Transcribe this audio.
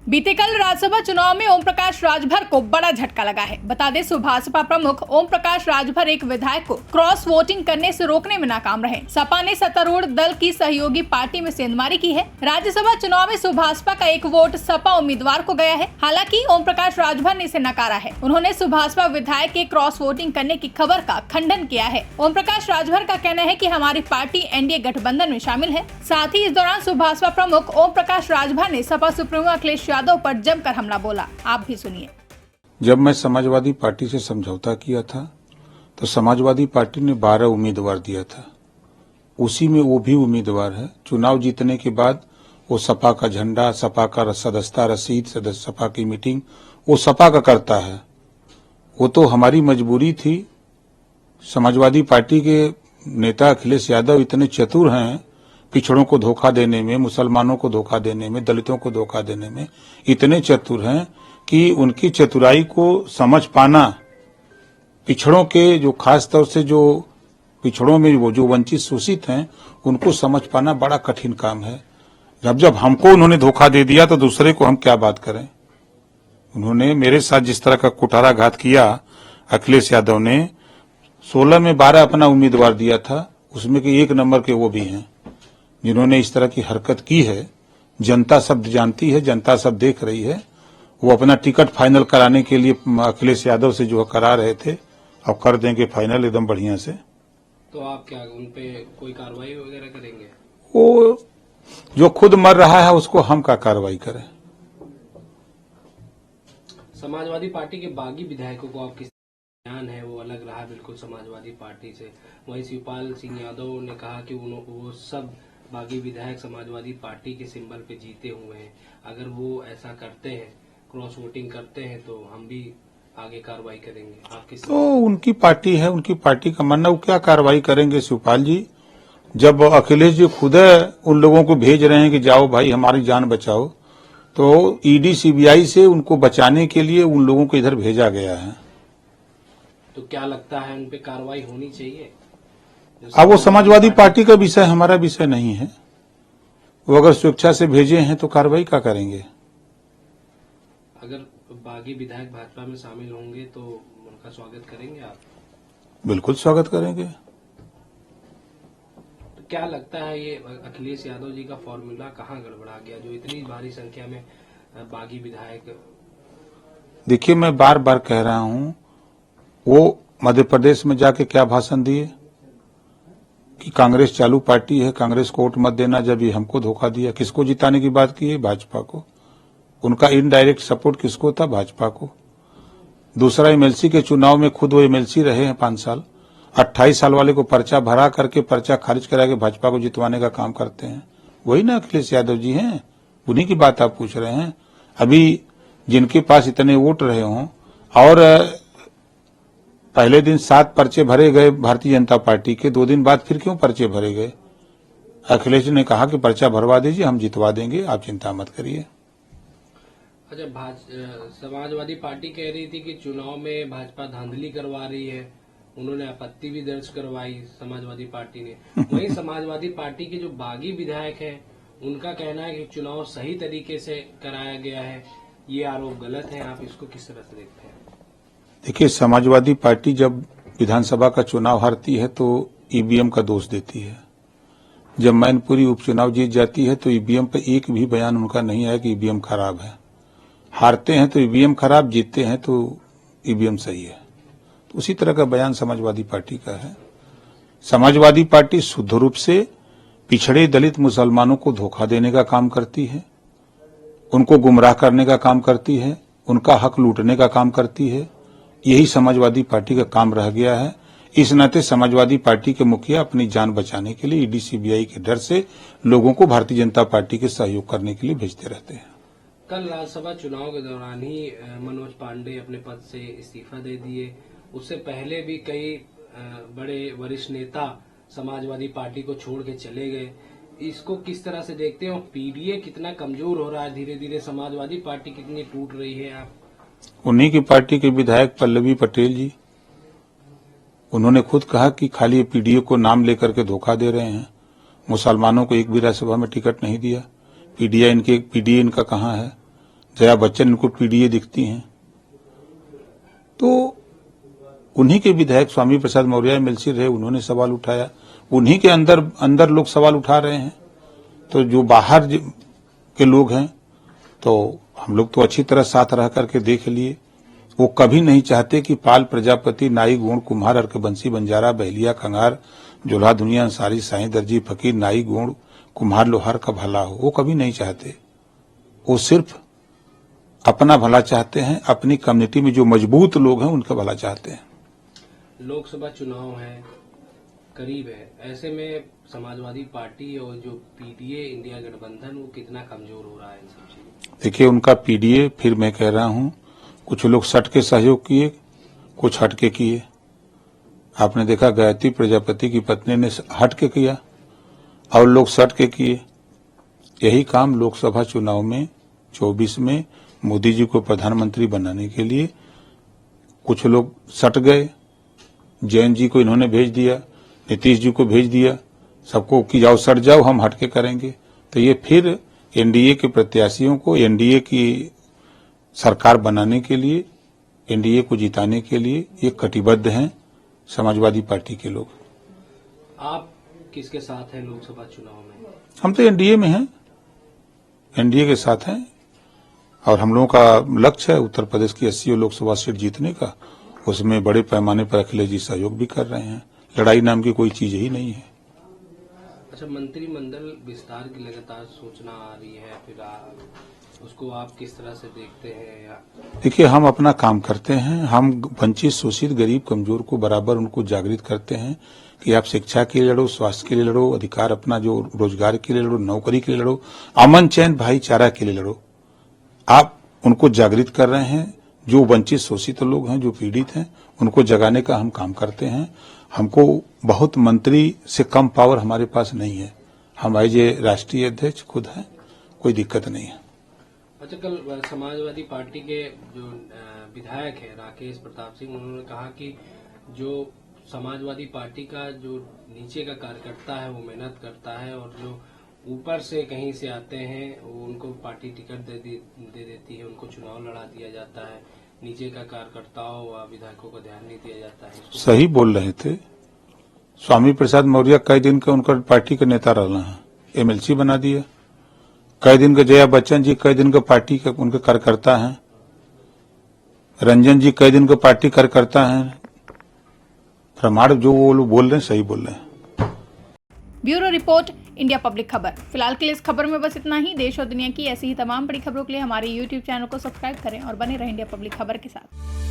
बीते कल राज्यसभा चुनाव में ओम प्रकाश राजभर को बड़ा झटका लगा है। बता दें, सुभाषपा प्रमुख ओम प्रकाश राजभर एक विधायक को क्रॉस वोटिंग करने से रोकने में नाकाम रहे। सपा ने सत्तारूढ़ दल की सहयोगी पार्टी में सेंधमारी की है। राज्यसभा चुनाव में सुभाषपा का एक वोट सपा उम्मीदवार को गया है। हालांकि ओम प्रकाश राजभर ने इसे नकारा है। उन्होंने सुभाषपा विधायक के क्रॉस वोटिंग करने की खबर का खंडन किया है। ओम प्रकाश राजभर का कहना है कि हमारी पार्टी एनडीए गठबंधन में शामिल है। साथ ही इस दौरान सुभाषपा प्रमुख ओम प्रकाश राजभर ने सपा सुप्रीमो अखिलेश यादव पर जमकर हमला बोला। आप भी सुनिए। जब मैं समाजवादी पार्टी से समझौता किया था तो समाजवादी पार्टी ने 12 उम्मीदवार दिया था। उसी में वो भी उम्मीदवार है। चुनाव जीतने के बाद वो सपा का झंडा, सपा का सदस्यता रसीद, सपा की मीटिंग वो सपा का करता है। वो तो हमारी मजबूरी थी। समाजवादी पार्टी के नेता अखिलेश यादव इतने चतुर हैं, पिछड़ों को धोखा देने में, मुसलमानों को धोखा देने में, दलितों को धोखा देने में इतने चतुर हैं कि उनकी चतुराई को समझ पाना, पिछड़ों के जो खास तौर से जो पिछड़ों में वो जो वंचित शोषित हैं उनको समझ पाना बड़ा कठिन काम है। जब हमको उन्होंने धोखा दे दिया तो दूसरे को हम क्या बात करें। उन्होंने मेरे साथ जिस तरह का कुठाराघात किया, अखिलेश यादव ने 16 में 12 अपना उम्मीदवार दिया था, उसमें के 1 नंबर के वो भी हैं जिन्होंने इस तरह की हरकत की है। जनता सब जानती है, जनता सब देख रही है। वो अपना टिकट फाइनल कराने के लिए अखिलेश यादव से जो करा रहे थे, अब कर देंगे फाइनल एकदम बढ़िया से। तो आप क्या उन पे कोई कार्रवाई वगैरह करेंगे? वो जो खुद मर रहा है उसको हम क्या कार्रवाई करें। समाजवादी पार्टी के बागी विधायकों को आप किस बयान है वो अलग रहा बिल्कुल समाजवादी पार्टी से। वहीं शिवपाल सिंह यादव ने कहा कि वो सब बागी विधायक समाजवादी पार्टी के सिंबल पे जीते हुए हैं। अगर वो ऐसा करते हैं, क्रॉस वोटिंग करते हैं, तो हम भी आगे कार्रवाई करेंगे। आप किस तो उनकी पार्टी है, उनकी पार्टी का मानना, वो क्या कार्रवाई करेंगे शिवपाल जी। जब अखिलेश जी खुद उन लोगों को भेज रहे हैं कि जाओ भाई हमारी जान बचाओ, तो ईडी सीबीआई से उनको बचाने के लिए उन लोगों को इधर भेजा गया है। तो क्या लगता है उन पे कार्रवाई होनी चाहिए? अब वो समाजवादी पार्टी का विषय, हमारा विषय नहीं है। वो अगर स्वेच्छा से भेजे हैं तो कार्रवाई क्या करेंगे। अगर बागी विधायक भाजपा में शामिल होंगे तो उनका स्वागत करेंगे आप? बिल्कुल स्वागत करेंगे। तो क्या लगता है ये अखिलेश यादव जी का फॉर्मूला कहाँ गड़बड़ा गया जो इतनी भारी संख्या में बागी विधायक? देखिए, मैं बार बार कह रहा हूं, वो मध्य प्रदेश में जाके क्या भाषण दिए कि कांग्रेस चालू पार्टी है, कांग्रेस को वोट मत देना। जब ये हमको धोखा दिया, किसको जिताने की बात की है? भाजपा को। उनका इनडायरेक्ट सपोर्ट किसको था? भाजपा को। दूसरा, एमएलसी के चुनाव में खुद वो एमएलसी रहे हैं 5 साल। 28 साल वाले को पर्चा भरा करके पर्चा खारिज करा के भाजपा को जितवाने का काम करते हैं। वही ना अखिलेश यादव जी हैं, उन्हीं की बात आप पूछ रहे हैं। अभी जिनके पास इतने वोट रहे हों और पहले दिन 7 पर्चे भरे गए भारतीय जनता पार्टी के, 2 दिन बाद फिर क्यों पर्चे भरे गए? अखिलेश ने कहा कि पर्चा भरवा दीजिए, हम जितवा देंगे, आप चिंता मत करिए। अच्छा, समाजवादी पार्टी कह रही थी कि चुनाव में भाजपा धांधली करवा रही है। उन्होंने आपत्ति भी दर्ज करवाई समाजवादी पार्टी ने। वहीं समाजवादी पार्टी के जो बागी विधायक हैं उनका कहना है कि चुनाव सही तरीके से कराया गया है। ये आरोप गलत है। आप इसको किस तरह से देखते हैं? देखिए, समाजवादी पार्टी जब विधानसभा का चुनाव हारती है तो ईवीएम का दोष देती है। जब मैनपुरी उपचुनाव जीत जाती है तो ईवीएम पर एक भी बयान उनका नहीं आया कि ईवीएम खराब है। हारते हैं तो ईवीएम खराब, जीतते हैं तो ईवीएम सही है। तो उसी तरह का बयान समाजवादी पार्टी का है। समाजवादी पार्टी शुद्ध रूप से पिछड़े दलित मुसलमानों को धोखा देने का काम करती है, उनको गुमराह करने का काम करती है, उनका हक लूटने का काम करती है। यही समाजवादी पार्टी का काम रह गया है। इस नाते समाजवादी पार्टी के मुखिया अपनी जान बचाने के लिए ईडी सीबीआई के डर से लोगों को भारतीय जनता पार्टी के सहयोग करने के लिए भेजते रहते हैं। कल राज्यसभा चुनाव के दौरान ही मनोज पांडे अपने पद से इस्तीफा दे दिए। उससे पहले भी कई बड़े वरिष्ठ नेता समाजवादी पार्टी को छोड़ के चले गए। इसको किस तरह से देखते हो? पीडीए कितना कमजोर हो रहा है धीरे धीरे, समाजवादी पार्टी कितनी टूट रही है? आप उन्हीं की पार्टी के विधायक पल्लवी पटेल जी, उन्होंने खुद कहा कि खाली पीडीए को नाम लेकर के धोखा दे रहे हैं। मुसलमानों को एक भी राज्यसभा में टिकट नहीं दिया। पीडीए इनका कहाँ है? जया बच्चन इनको पीडीए दिखती हैं। तो उन्हीं के विधायक स्वामी प्रसाद मौर्य एमएलसी रहे, उन्होंने सवाल उठाया, उन्हीं के अंदर लोग सवाल उठा रहे हैं। तो जो बाहर के लोग हैं, तो हम लोग तो अच्छी तरह साथ रह करके देख लिए। वो कभी नहीं चाहते कि पाल प्रजापति, नाई, गोंड, कुम्हार, अर्कबंसी, बंजारा, बहलिया, खंगार, जोल्हा, दुनिया, अंसारी, साईं, दर्जी, फकीर, नाई, गोंड, कुम्हार, लोहार का भला हो। वो कभी नहीं चाहते। वो सिर्फ अपना भला चाहते हैं, अपनी कम्युनिटी में जो मजबूत लोग हैं उनका भला चाहते हैं। लोकसभा चुनाव है, करीब है, ऐसे में समाजवादी पार्टी और जो पीडीए इंडिया गठबंधन वो कितना कमजोर हो रहा है इन सब चीजों? देखिए, उनका पीडीए, फिर मैं कह रहा हूं, कुछ लोग सट के सहयोग किए, कुछ हट के किए। आपने देखा गायत्री प्रजापति की पत्नी ने हट के किया और लोग सट के किए। यही काम लोकसभा चुनाव में 24 में मोदी जी को प्रधानमंत्री बनाने के लिए कुछ लोग सट गए। जैन जी को इन्होंने भेज दिया, नीतीश जी को भेज दिया, सबको कि जाओ सट जाओ, हम हट के करेंगे। तो ये फिर एनडीए के प्रत्याशियों को, एनडीए की सरकार बनाने के लिए, एनडीए को जिताने के लिए ये कटिबद्ध हैं समाजवादी पार्टी के लोग। आप किसके साथ हैं लोकसभा चुनाव में? हम तो एनडीए में हैं, एनडीए के साथ हैं और हम लोगों का लक्ष्य है उत्तर प्रदेश की 80 लोकसभा सीट जीतने का। उसमें बड़े पैमाने पर अखिलेश जी सहयोग भी कर रहे हैं। लड़ाई नाम की कोई चीज ही नहीं है। अच्छा, मंत्रिमंडल विस्तार की लगातार सूचना आ रही है, फिर उसको आप किस तरह से देखते हैं? या देखिए, हम अपना काम करते हैं, हम वंचित, शोषित, गरीब, कमजोर को बराबर उनको जागृत करते हैं कि आप शिक्षा के लिए लड़ो, स्वास्थ्य के लिए लड़ो, अधिकार अपना जो रोजगार के लिए लड़ो, नौकरी के लिए लड़ो, अमन चैन भाईचारा के लिए लड़ो। आप उनको जागृत कर रहे हैं। जो वंचित, शोषित लोग हैं, जो पीड़ित हैं, उनको जगाने का हम काम करते हैं। हमको बहुत मंत्री से कम पावर हमारे पास नहीं है। हम एज ए राष्ट्रीय अध्यक्ष खुद हैं, कोई दिक्कत नहीं है। अच्छा, कल समाजवादी पार्टी के जो विधायक है राकेश प्रताप सिंह, उन्होंने कहा कि जो समाजवादी पार्टी का जो नीचे का कार्यकर्ता है वो मेहनत करता है और जो ऊपर से कहीं से आते हैं वो उनको पार्टी टिकट दे देती है, उनको चुनाव लड़ा दिया जाता है, नीचे का कार्यकर्ताओं व विधायकों को ध्यान नहीं दिया जाता है। सही बोल रहे थे। स्वामी प्रसाद मौर्य कई दिन का उनका पार्टी का नेता रहा है, एमएलसी बना दिया। कई दिन का जया बच्चन जी कई दिन का पार्टी का उनके कार्यकर्ता हैं। रंजन जी कई दिन का पार्टी कार्यकर्ता हैं। प्रमाण जो वो लोग बोल रहे हैं सही बोल रहे हैं। ब्यूरो रिपोर्ट, इंडिया पब्लिक खबर। फिलहाल के लिए इस खबर में बस इतना ही। देश और दुनिया की ऐसी ही तमाम बड़ी खबरों के लिए हमारे YouTube चैनल को सब्सक्राइब करें और बने रहें इंडिया पब्लिक खबर के साथ।